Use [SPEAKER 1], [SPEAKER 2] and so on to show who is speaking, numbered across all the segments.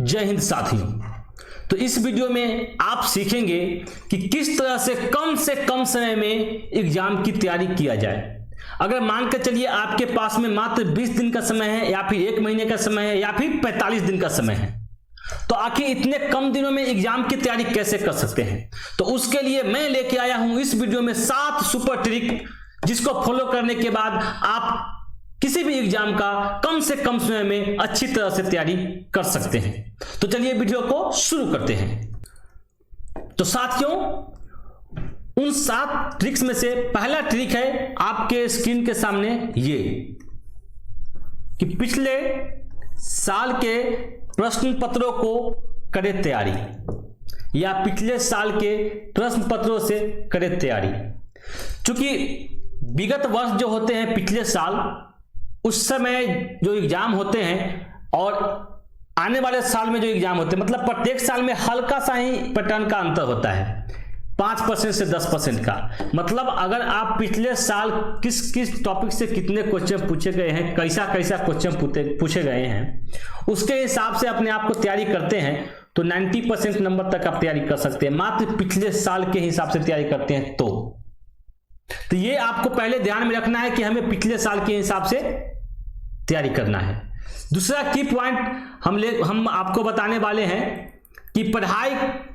[SPEAKER 1] जय हिंद साथियों। तो इस वीडियो में आप सीखेंगे कि किस तरह से कम समय में एग्जाम की तैयारी किया जाए। अगर मान कर चलिए आपके पास में मात्र 20 दिन का समय है, या फिर 1 महीने का समय है, या फिर 45 दिन का समय है, तो आखिर इतने कम दिनों में एग्जाम की तैयारी कैसे कर सकते हैं। तो उसके लिए मैं लेके आया हूं इस वीडियो में 7 सुपर ट्रिक, जिसको फॉलो करने के बाद आप किसी भी एग्जाम का कम से कम समय में अच्छी तरह से तैयारी कर सकते हैं। तो चलिए वीडियो को शुरू करते हैं। तो साथियों, उन 7 ट्रिक्स में से पहला ट्रिक है आपके स्क्रीन के सामने ये, कि पिछले साल के प्रश्न पत्रों को करें तैयारी, या पिछले साल के प्रश्न पत्रों से करें तैयारी। क्योंकि विगत वर्ष जो होते हैं, पिछले साल, उस समय जो एग्जाम होते हैं और आने वाले साल में जो एग्जाम होते हैं, मतलब प्रत्येक साल में हल्का सा ही पैटर्न का अंतर होता है, 5% से 10% का। मतलब अगर आप पिछले साल किस किस टॉपिक से कितने क्वेश्चन पूछे गए हैं, कैसा क्वेश्चन पूछे गए हैं, उसके हिसाब से अपने आप को तैयारी करते हैं तो 90% नंबर तक आप तैयारी कर सकते हैं। मात्र पिछले साल के हिसाब से तैयारी करते हैं तो ये आपको पहले ध्यान में रखना है कि हमें पिछले साल के हिसाब से तैयारी करना है। दूसरा की पॉइंट हम आपको बताने वाले हैं कि पढ़ाई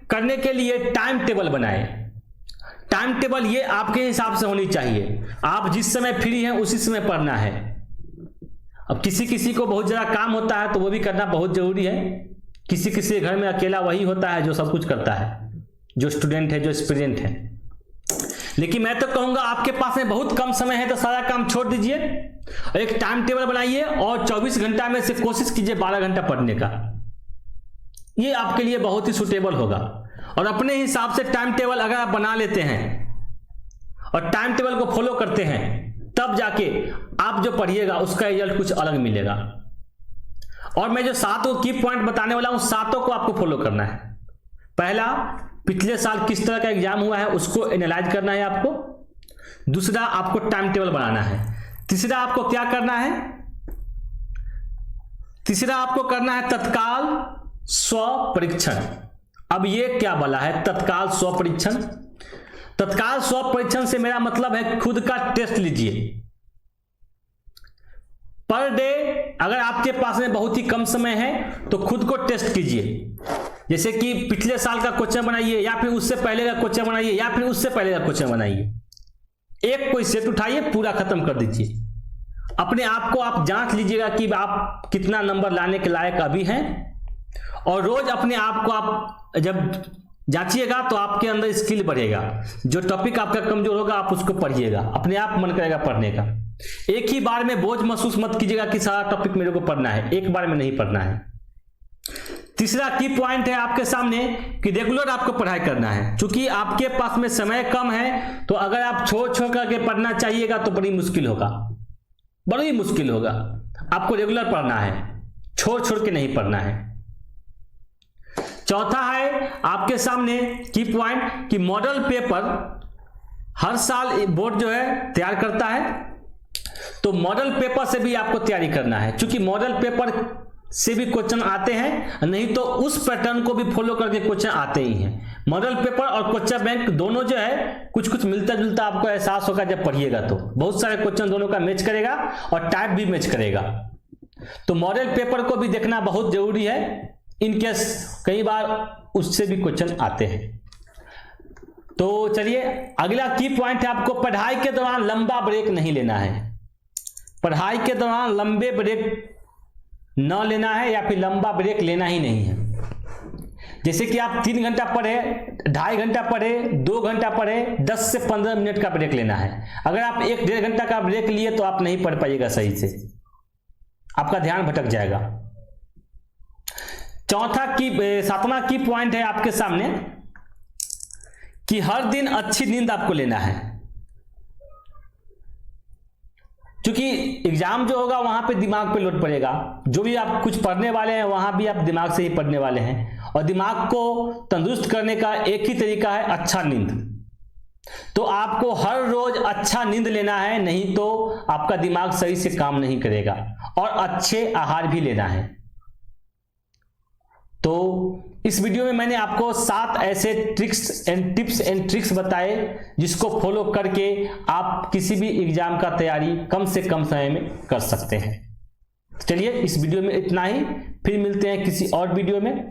[SPEAKER 1] करने के लिए टाइम टेबल बनाएं। टाइम टेबल ये आपके हिसाब से होनी चाहिए। आप जिस समय फ्री हैं उसी समय पढ़ना है। अब किसी को बहुत ज़्यादा काम होता है तो वो भी करना बहुत जरूरी है। किसी घर में अकेला वही होता है जो सब कुछ करता है, जो स्टूडेंट है, जो एक्सपीरियंट है। लेकिन मैं तो कहूंगा आपके पास में बहुत कम समय है तो सारा काम छोड़ दीजिए, एक टाइम टेबल बनाइए और 24 घंटा में से कोशिश कीजिए 12 घंटा पढ़ने का। ये आपके लिए बहुत ही सुटेबल होगा। और अपने हिसाब से टाइम टेबल अगर आप बना लेते हैं और टाइम टेबल को फॉलो करते हैं, तब जाके आप जो पढ़िएगा उसका रिजल्ट कुछ अलग मिलेगा। और मैं जो 7 की पॉइंट बताने वाला हूं, 7 को आपको फॉलो करना है। पहला, पिछले साल किस तरह का एग्जाम हुआ है उसको एनालाइज करना है आपको। दूसरा, आपको टाइम टेबल बनाना है। तीसरा, आपको क्या करना है? तीसरा आपको करना है तत्काल स्व परीक्षण। अब ये क्या बोला है तत्काल स्व परीक्षण? तत्काल स्व परीक्षण से मेरा मतलब है खुद का टेस्ट लीजिए पर डे। अगर आपके पास में बहुत ही कम समय है तो खुद को टेस्ट कीजिए। जैसे कि पिछले साल का क्वेश्चन बनाइए, या फिर उससे पहले का क्वेश्चन बनाइए, या फिर उससे पहले का क्वेश्चन बनाइए। एक कोई सेट उठाइए, पूरा खत्म कर दीजिए। अपने आप को आप जांच लीजिएगा कि आप कितना नंबर लाने के लायक अभी हैं। और रोज अपने आप को आप जब जांचिएगा तो आपके अंदर स्किल बढ़ेगा। जो टॉपिक आपका कमजोर होगा आप उसको पढ़िएगा, अपने आप मन करेगा पढ़ने का। एक ही बार में बोझ महसूस मत कीजिएगा कि सारा टॉपिक मेरे को पढ़ना है, एक बार में नहीं पढ़ना है। तीसरा की पॉइंट है आपके सामने कि रेगुलर आपको पढ़ाई करना है। क्योंकि आपके पास में समय कम है तो अगर आप छोड़ करके पढ़ना चाहिएगा तो बड़ी मुश्किल होगा। आपको रेगुलर पढ़ना है, छोड़ के नहीं पढ़ना है। चौथा है आपके सामने की पॉइंट कि मॉडल पेपर हर साल बोर्ड जो है तैयार करता है, तो मॉडल पेपर से भी आपको तैयारी करना है। क्योंकि मॉडल पेपर से भी क्वेश्चन आते हैं, नहीं तो उस पैटर्न को भी फॉलो करके क्वेश्चन आते ही हैं। मॉडल पेपर और क्वेश्चन बैंक दोनों जो है कुछ मिलता जुलता आपको एहसास होगा जब पढ़िएगा तो। बहुत सारे क्वेश्चन दोनों का मैच करेगा और टाइप भी मैच करेगा। तो मॉडल पेपर को भी देखना बहुत जरूरी है, इन केस कई बार उससे भी क्वेश्चन आते हैं। तो चलिए, अगला की पॉइंट है आपको पढ़ाई के दौरान लंबा ब्रेक नहीं लेना है। पढ़ाई के दौरान लंबे ब्रेक न लेना है, या फिर लंबा ब्रेक लेना ही नहीं है। जैसे कि आप 3 घंटा पढ़े, 2.5 घंटा पढ़े, 2 घंटा पढ़े, 10 से 15 मिनट का ब्रेक लेना है। अगर आप 1-1.5 घंटा का ब्रेक लिए तो आप नहीं पढ़ पाइएगा सही से, आपका ध्यान भटक जाएगा। 7वां की पॉइंट है आपके सामने कि हर दिन अच्छी नींद आपको लेना है। क्योंकि एग्जाम जो होगा वहां पे दिमाग पे लोड पड़ेगा। जो भी आप कुछ पढ़ने वाले हैं वहां भी आप दिमाग से ही पढ़ने वाले हैं। और दिमाग को तंदुरुस्त करने का एक ही तरीका है अच्छा नींद। तो आपको हर रोज अच्छा नींद लेना है, नहीं तो आपका दिमाग सही से काम नहीं करेगा। और अच्छे आहार भी लेना है। तो इस वीडियो में मैंने आपको 7 ऐसे tricks and tips and tricks बताए जिसको फॉलो करके आप किसी भी एग्जाम का तैयारी कम से कम समय में कर सकते हैं। चलिए इस वीडियो में इतना ही, फिर मिलते हैं किसी और वीडियो में।